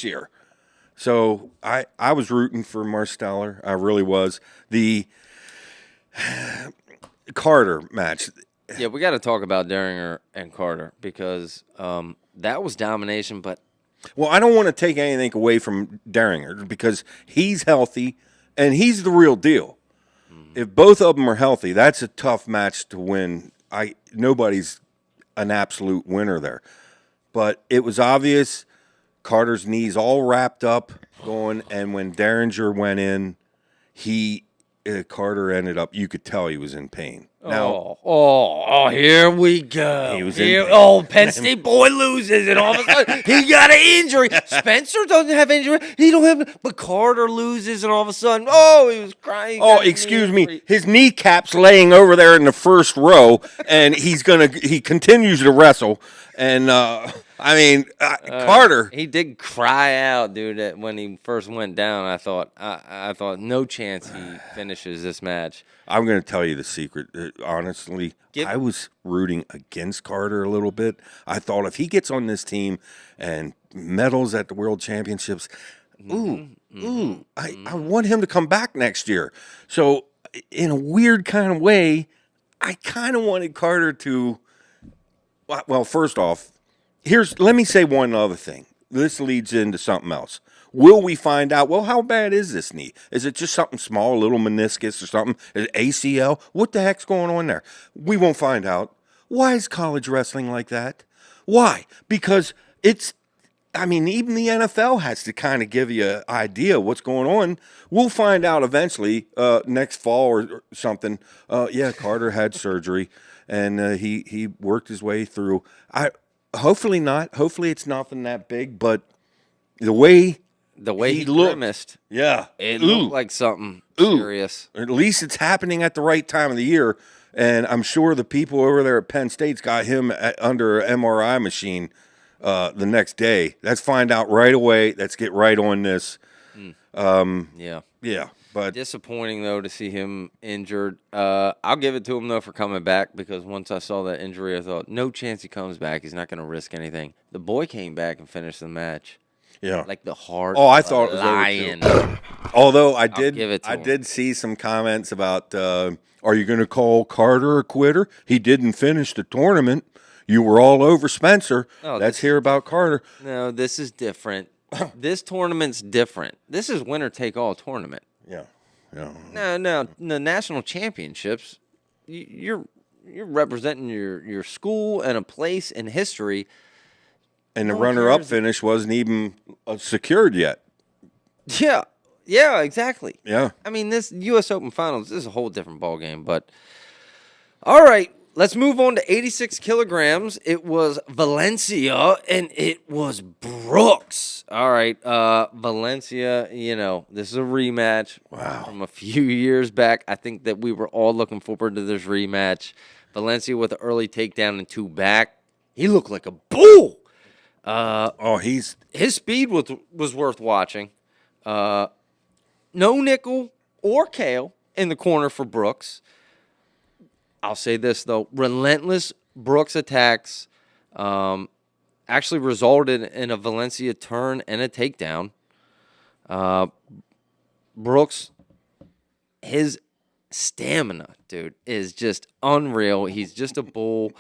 year. So I was rooting for Marsteller. I really was. The Carter match. Yeah, we got to talk about Daringer and Carter because that was domination. But I don't want to take anything away from Daringer because he's healthy and he's the real deal. Mm-hmm. If both of them are healthy, that's a tough match to win. Nobody's an absolute winner there, but it was obvious. Carter's knees all wrapped up going, and when Daringer went in, Carter ended up, you could tell he was in pain. Now, here we go. He was Penn State boy loses, and all of a sudden he got an injury. Spencer doesn't have injury. He don't have, but Carter loses, and all of a sudden, he was crying. Excuse me, his kneecap's laying over there in the first row, and he continues to wrestle, and Carter. He did cry out, dude, when he first went down. I thought no chance he finishes this match. I'm going to tell you the secret. Honestly, I was rooting against Carter a little bit. I thought if he gets on this team and medals at the World Championships, I want him to come back next year. So in a weird kind of way, I kind of wanted Carter to, well, first off, let me say one other thing. This leads into something else. Will we find out, how bad is this knee? Is it just something small, a little meniscus or something? Is it ACL? What the heck's going on there? We won't find out. Why is college wrestling like that? Why? Because even the NFL has to kind of give you an idea of what's going on. We'll find out eventually next fall or something. Carter had surgery, and he worked his way through. Hopefully not. Hopefully it's nothing that big, but the way the way he looked. grimaced, Yeah. it looked like something serious. At least it's happening at the right time of the year. And I'm sure the people over there at Penn State's got him under an MRI machine the next day. Let's find out right away. Let's get right on this. Yeah. Yeah. But Disappointing, though, to see him injured. I'll give it to him, though, for coming back, because once I saw that injury, I thought, no chance he comes back. He's not going to risk anything. The boy came back and finished the match. yeah. Like the heart I of thought a it was over, lion. too. Although I give it to him. did see some comments about, are you going to call Carter a quitter? He didn't finish the tournament. You were all over Spencer. No, Let's hear about Carter. No, this is different. This tournament's different. This is winner-take-all tournament. Yeah. Yeah. No, the national championships, you're representing your school and a place in history. And the No one runner-up cares. finish wasn't even secured yet. Yeah, exactly. Yeah. I mean, this U.S. Open Finals, this is a whole different ballgame. But, all right, let's move on to 86 kilograms. It was Valencia, and it was Brooks. All right, Valencia, this is a rematch from a few years back. I think that we were all looking forward to this rematch. Valencia with an early takedown and 2 back. He looked like a bull. His speed was worth watching. No nickel or Kale in the corner for Brooks. I'll say this, though. Relentless Brooks attacks actually resulted in a Valencia turn and a takedown. Brooks, his stamina, dude, is just unreal. He's just a bull.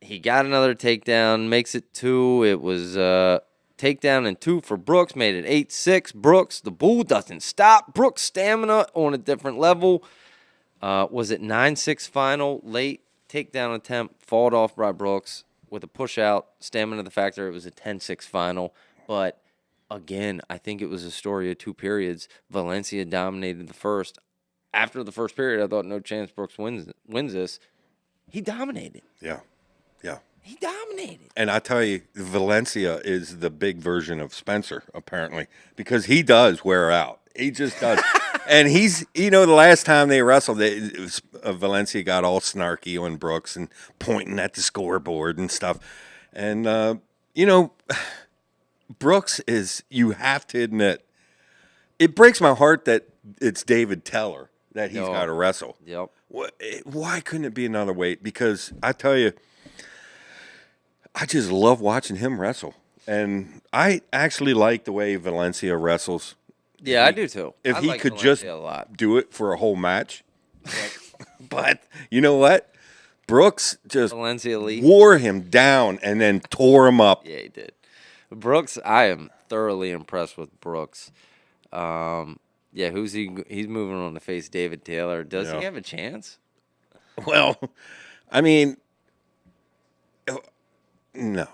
He got another takedown, makes it 2. It was takedown and 2 for Brooks, made it 8-6. Brooks, the bull doesn't stop. Brooks' stamina on a different level. Was it 9-6 final? Late takedown attempt, fought off by Brooks with a push out. Stamina the factor, it was a 10-6 final. But again, I think it was a story of 2 periods. Valencia dominated the first. After the first period, I thought no chance Brooks wins this. He dominated. Yeah. He dominated. And I tell you, Valencia is the big version of Spencer, apparently, because he does wear out. He just does. And he's, the last time they wrestled, Valencia got all snarky on Brooks and pointing at the scoreboard and stuff. And, Brooks is, you have to admit, it breaks my heart that it's David Teller that he's got to wrestle. Yep. Why couldn't it be another weight? Because I tell you, I just love watching him wrestle. And I actually like the way Valencia wrestles. Yeah, I do too. If I he like could Valencia just a lot. do it for a whole match. But you know what? Brooks just Valencia Lee. wore him down and then tore him up. Yeah, he did. Brooks, I am thoroughly impressed with Brooks. Who's he? He's moving on to face David Taylor. Does he have a chance? Well, I mean, no.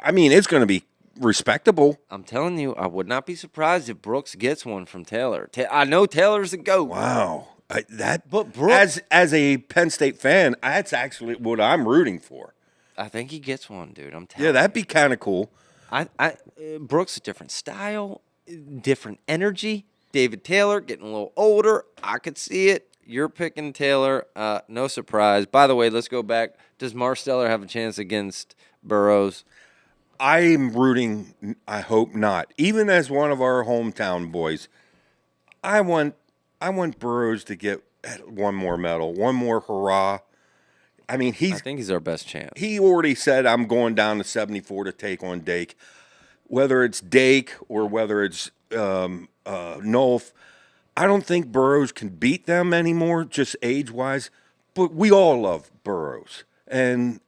I mean, it's going to be respectable. I'm telling you, I would not be surprised if Brooks gets one from Taylor. I know Taylor's a GOAT. Wow. But Brooks, as a Penn State fan, that's actually what I'm rooting for. I think he gets one, dude. I'm telling Yeah, that'd be kind of cool. Brooks, a different style, different energy. David Taylor getting a little older. I could see it. You're picking Taylor. No surprise. By the way, let's go back. Does Marsteller have a chance against Burroughs? I'm rooting. I hope not. Even as one of our hometown boys, I want Burroughs to get one more medal, one more hurrah. I mean, I think he's our best chance. He already said, I'm going down to 74 to take on Dake. Whether it's Dake or whether it's Nolf, I don't think Burroughs can beat them anymore, just age-wise. But we all love Burroughs. And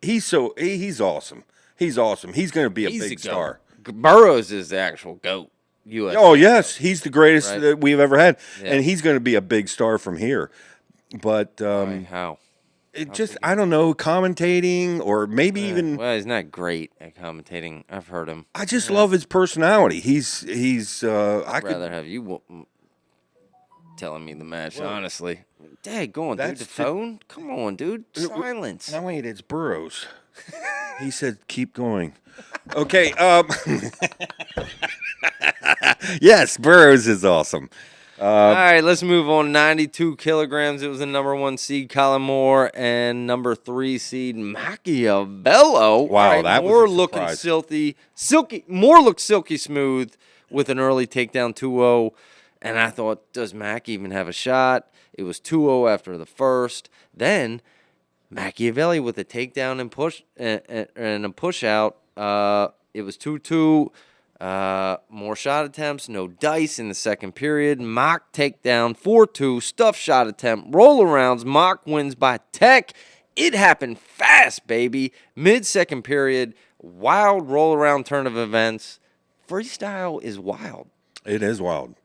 he's awesome. He's awesome. He's going to be a big star. Burroughs is the actual GOAT. US. Oh, yes. He's the greatest Right. that we've ever had. Yeah. And he's going to be a big star from here. But How? I don't know, commentating or maybe even. Well, he's not great at commentating. I've heard him. I just love his personality. I'd rather have you telling me the match, honestly. Dang, go on, dude. That's The the- phone? Come on, dude. Silence. No, wait, it's Burroughs. He said, keep going. Okay. Yes, Burroughs is awesome. All right, let's move on. 92 kilograms. It was the number 1 seed, Colin Moore, and number 3 seed, Machiavello. Wow, All right, that was Moore a looking surprise. silky. Moore looked silky smooth with an early takedown 2-0. And I thought, does Mac even have a shot? It was 2-0 after the first. Then Machiavelli with a takedown and a push out. It was 2-2. More shot attempts, no dice in the second period. Mock takedown, 4-2, stuff shot attempt, roll arounds. Mock wins by tech. It happened fast, baby. Mid-second period, wild roll around turn of events. Freestyle is wild. It is wild.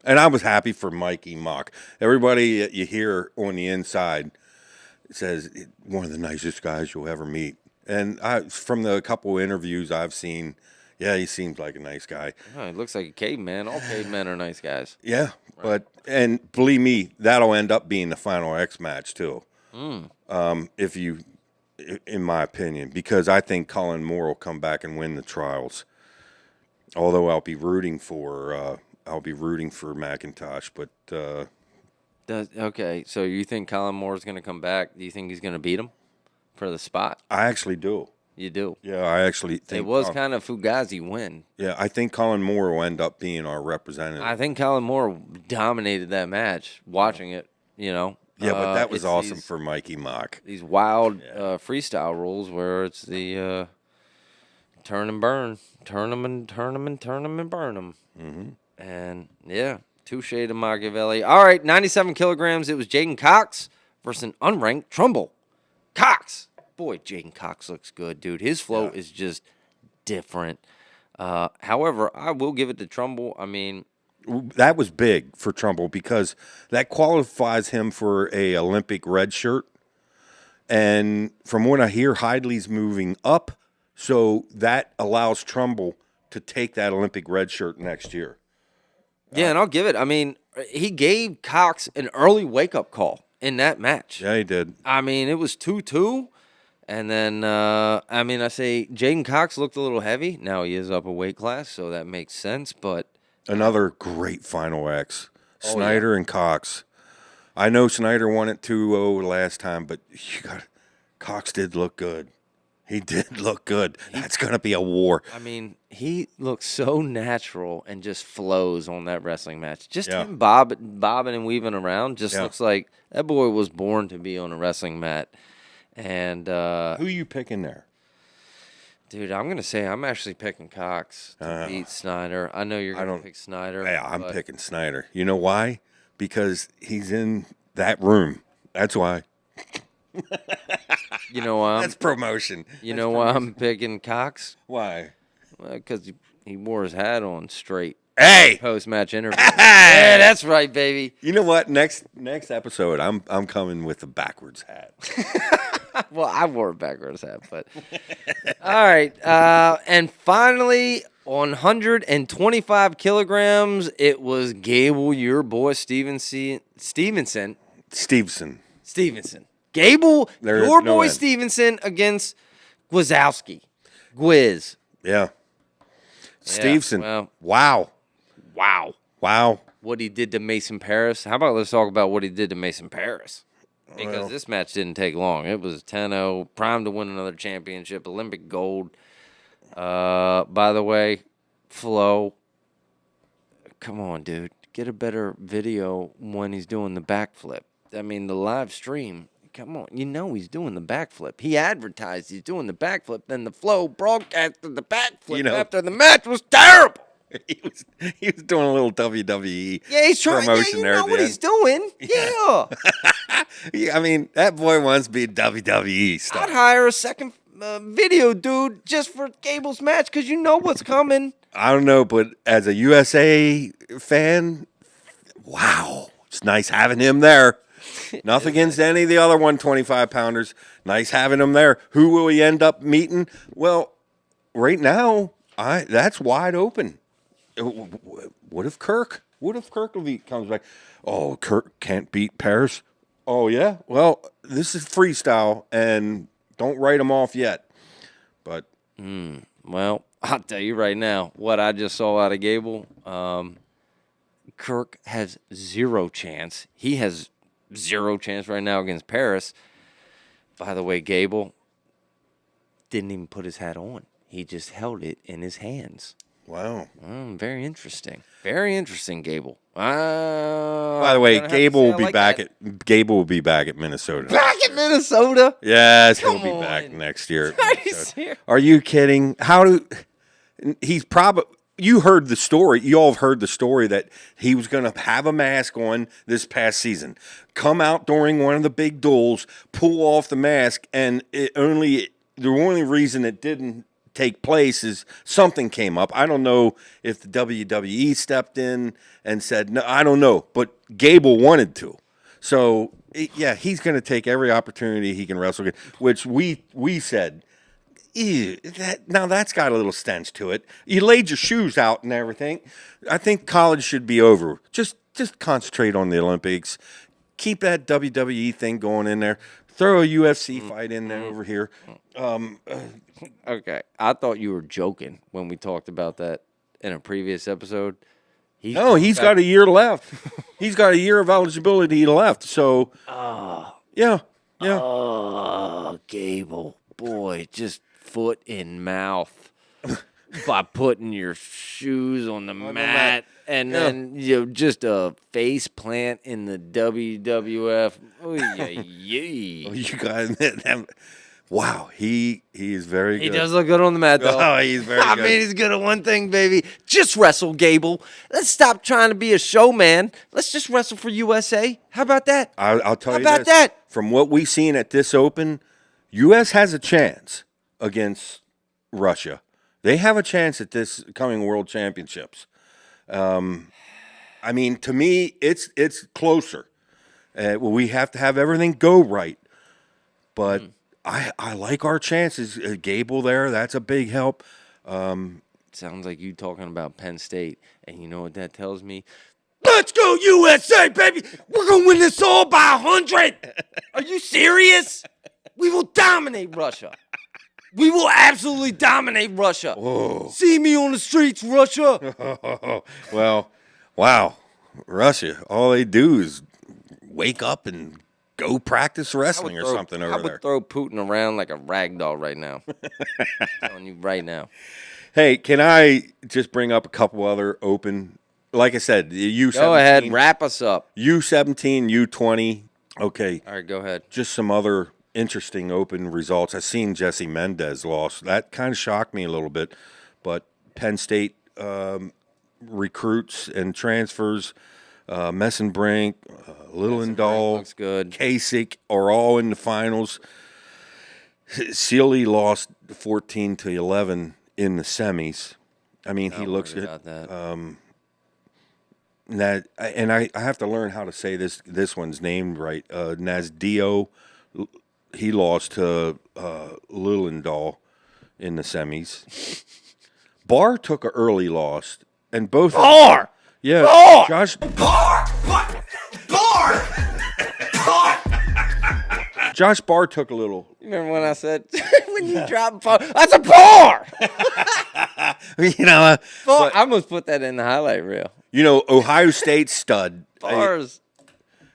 And I was happy for Mikey Mock. Everybody you hear on the inside says one of the nicest guys you'll ever meet. And from the couple interviews I've seen, yeah, he seems like a nice guy. Oh, he looks like a caveman. All cavemen are nice guys. Yeah, and believe me, that'll end up being the final X match too. If you, in my opinion, because I think Colin Moore will come back and win the trials. Although I'll be rooting for McIntosh, but Okay, so you think Colin Moore is going to come back? Do you think he's going to beat him for the spot? I actually do. You do? Yeah, I actually think It was kind of Fugazi win. Yeah, I think Colin Moore will end up being our representative. I think Colin Moore dominated that match. Watching it, Yeah, but that was awesome for Mikey Mock. These wild freestyle rules where it's the turn and burn, turn them and burn them. Mm-hmm. And yeah, touche to Machiavelli. All right, 97 kilograms. It was Jaden Cox versus an unranked Trumbull. Cox. Boy, Jaden Cox looks good, dude. His flow is just different. However, I will give it to Trumbull. I mean, that was big for Trumbull because that qualifies him for a Olympic red shirt. And from what I hear, Hidley's moving up, so that allows Trumbull to take that Olympic red shirt next year. Yeah, and I'll give it. I mean, he gave Cox an early wake-up call in that match. Yeah, he did. I mean, it was 2-2. And then, I say Jaden Cox looked a little heavy. Now he is up a weight class, so that makes sense. But another great final X. Snyder and Cox. I know Snyder won it 2-0 last time, but Cox did look good. He did look good. That's going to be a war. I mean, he looks so natural and just flows on that wrestling match. Just him bobbing and weaving around just looks like that boy was born to be on a wrestling mat. And who you picking there? Dude, I'm going to say I'm actually picking Cox to beat Snyder. I know you're going to pick Snyder. Yeah, I'm picking Snyder. You know why? Because he's in that room. That's why. You know why? That's promotion. You know why I'm picking Cox? Why? Because he wore his hat on straight. Hey! Post-match interview. Yeah, that's right, baby. You know what? Next episode, I'm coming with a backwards hat. Well, I wore a backwards hat, but all right. And finally, 125 kilograms, it was Gable, your boy Stevenson. Gable, your boy Stevenson against Gwazowski. Gwiz. Yeah. Stevenson. Well, wow. What he did to Mason Paris. How about let's talk about what he did to Mason Paris? Because this match didn't take long. It was 10-0, primed to win another championship, Olympic gold. By the way, Flo, come on, dude. Get a better video when he's doing the backflip. I mean, the live stream, come on. You know he's doing the backflip. He advertised he's doing the backflip. Then the Flo broadcasted the backflip after the match was terrible. He was doing a little WWE he's trying, promotion you there. know what he's doing. Yeah. I mean, that boy wants to be WWE stuff. I'd hire a second video dude just for Gable's match because you know what's coming. I don't know, but as a USA fan, wow. It's nice having him there. Nothing against any of the other 125-pounders. Nice having him there. Who will he end up meeting? Well, right now, that's wide open. What if Kirk comes back? Oh, Kirk can't beat Paris. Oh, yeah? Well, this is freestyle, and don't write him off yet. But well, I'll tell you right now, what I just saw out of Gable, Kirk has zero chance. He has zero chance right now against Paris. By the way, Gable didn't even put his hat on. He just held it in his hands. Wow. Very interesting. Very interesting, Gable. By the way, Gable will be back at Minnesota. Back at Minnesota? Yes, he'll Come be on. back next year. Are you serious? Are you kidding? He's probably, you heard the story. You all have heard the story that he was going to have a mask on this past season, come out during one of the big duels, pull off the mask, and the only reason it didn't take place is something came up. I don't know if the WWE stepped in and said, no, I don't know, but Gable wanted to. So, yeah, he's going to take every opportunity he can wrestle, which we said, ew, now that's got a little stench to it. You laid your shoes out and everything. I think college should be over. Just concentrate on the Olympics. Keep that WWE thing going in there. Throw a UFC fight in there over here. Okay, I thought you were joking when we talked about that in a previous episode. He's got a year left. He's got a year of eligibility left. So, yeah. Oh, Gable, boy, just foot in mouth by putting your shoes on the mat. And then just a face plant in the WWF. Oh, You got that. Wow, he is very good. He does look good on the mat, though. Oh, he's very good. I mean, he's good at one thing, baby. Just wrestle, Gable. Let's stop trying to be a showman. Let's just wrestle for USA. How about that? I'll tell you How about this. that? From what we've seen at this Open, U.S. has a chance against Russia. They have a chance at this coming World Championships. I mean, to me, it's closer. We have to have everything go right. But I like our chances. Gable there, that's a big help. Sounds like you talking about Penn State. And you know what that tells me? Let's go USA, baby! We're going to win this all by 100. Are you serious? We will dominate Russia. We will absolutely dominate Russia. Whoa. See me on the streets, Russia. Well, wow. Russia, all they do is wake up and go practice wrestling or something over there. I would throw Putin around like a rag doll right now. I'm telling you right now. Hey, can I just bring up a couple other Open? Like I said, U17. Go ahead, wrap us up. U17, U20. Okay. All right, go ahead. Just some other interesting Open results. I seen Jesse Mendez lost. That kind of shocked me a little bit. But Penn State recruits and transfers, Messenbrink, Liliendahl, looks good. Kasich are all in the finals. Sealy lost 14-11 in the semis. I mean, he looks good. I have to learn how to say this one's name right. Nazdio, he lost to Liliendahl in the semis. Barr took an early loss, and both Barr! Yeah, Barr! Josh Barr! What? Barr! Josh Barr took a little. Remember when I said, when you drop bar, that's a bar! You know, I almost put that in the highlight reel. You know, Ohio State stud. Bars.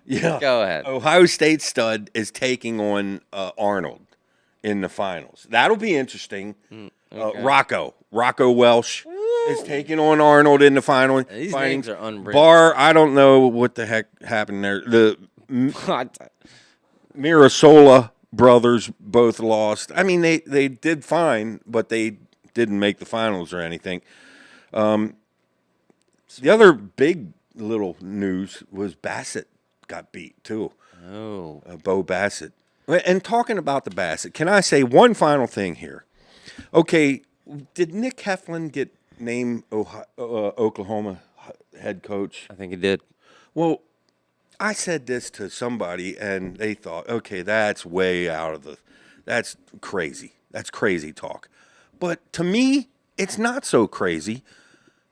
Yeah. Go ahead. Ohio State stud is taking on Arnold in the finals. That'll be interesting. Okay. Rocco Welsh is taking on Arnold in the final. These names are unreal. Barr, I don't know what the heck happened there. The Mirasola brothers both lost. I mean, they did fine, but they didn't make the finals or anything. The other big little news was Bassett got beat too. Oh. Bo Bassett. And talking about the Bassett, can I say one final thing here? Okay, did Nick Heflin get named Oklahoma head coach? I think he did. Well, I said this to somebody, and they thought, okay, that's way out of that's crazy. That's crazy talk. But to me, it's not so crazy.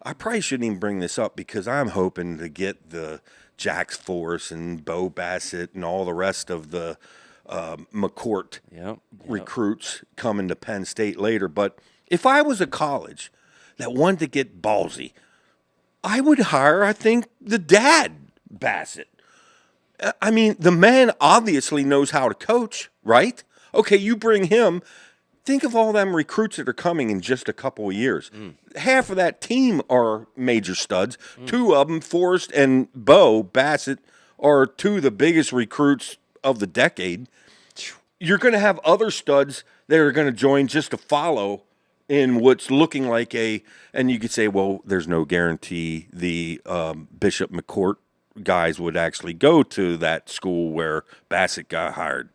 I probably shouldn't even bring this up because I'm hoping to get the Jax Force and Bo Bassett and all the rest of the McCourt recruits coming to Penn State later. But If I was a college that wanted to get ballsy, I would hire, I think, the dad, Bassett. I mean, the man obviously knows how to coach, right? Okay, you bring him. Think of all them recruits that are coming in just a couple of years. Half of that team are major studs. Two of them, Forrest and Bo Bassett, are two of the biggest recruits of the decade. You're going to have other studs that are going to join just to follow in what's looking like and you could say, well, there's no guarantee the Bishop McCourt guys would actually go to that school where Bassett got hired.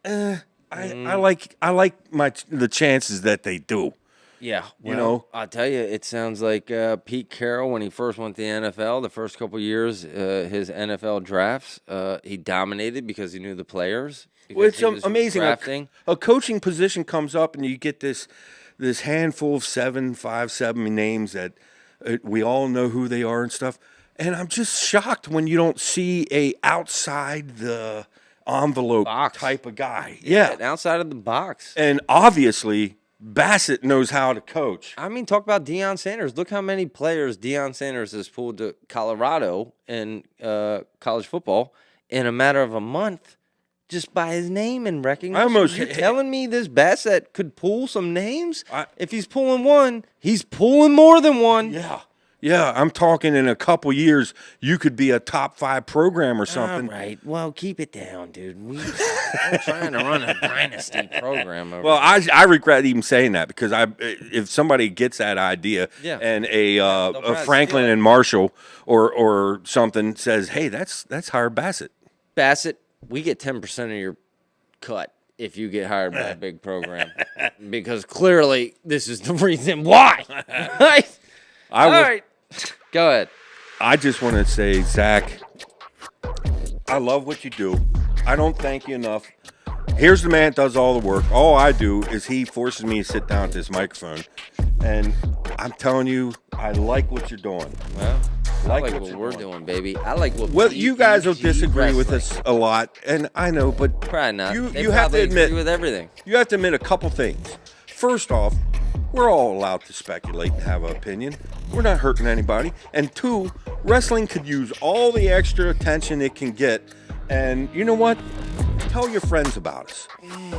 I like the chances that they do. Yeah, well, you know, I'll tell you, it sounds like Pete Carroll when he first went to the NFL. The first couple years, his NFL drafts, he dominated because he knew the players. Well, it's he was amazing. drafting. A coaching position comes up, and you get this handful of 5-7 names that we all know who they are and stuff. And I'm just shocked when you don't see a outside the envelope type of guy. Yeah, outside of the box. And obviously, Bassett knows how to coach. I mean, talk about Deion Sanders. Look how many players Deion Sanders has pulled to Colorado in college football in a matter of a month just by his name and recognition. You're telling me this Bassett could pull some names? If he's pulling one, he's pulling more than one. Yeah. Yeah, I'm talking in a couple years, you could be a top 5 program or something. All right. Well, keep it down, dude. We're trying to run a dynasty program. Well, I regret even saying that because if somebody gets that idea and a Franklin and Marshall or something says, hey, that's hire Bassett. Bassett, we get 10% of your cut if you get hired by a big program because clearly this is the reason why. All right. Go ahead. I just want to say, Zach, I love what you do. I don't thank you enough. Here's the man that does all the work. All I do is he forces me to sit down at this microphone. And I'm telling you, I like what you're doing. Well, I like what we're doing, baby. I like what. Well, you guys will disagree with us a lot, and I know, but probably not. You have to admit with everything. You have to admit a couple things. First off, we're all allowed to speculate and have an opinion. We're not hurting anybody. And 2, wrestling could use all the extra attention it can get. And you know what? Tell your friends about us.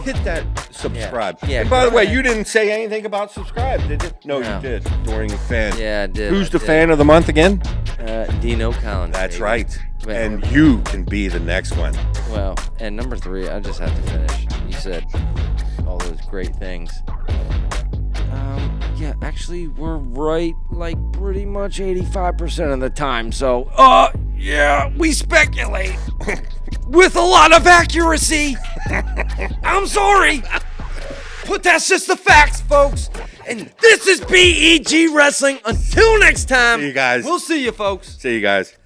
Hit that subscribe. Yeah, and by the way, you didn't say anything about subscribe, did you? No, you did during the fan. Yeah, I did. Who's the fan of the month again? Dino Collins. That's right. And you can be the next one. Well, and number 3, I just have to finish. You said all those great things. Yeah, actually, we're right like pretty much 85% of the time. So, yeah, we speculate with a lot of accuracy. I'm sorry, but that's just the facts, folks. And this is BEG Wrestling. Until next time, see you guys. We'll see you, folks. See you guys.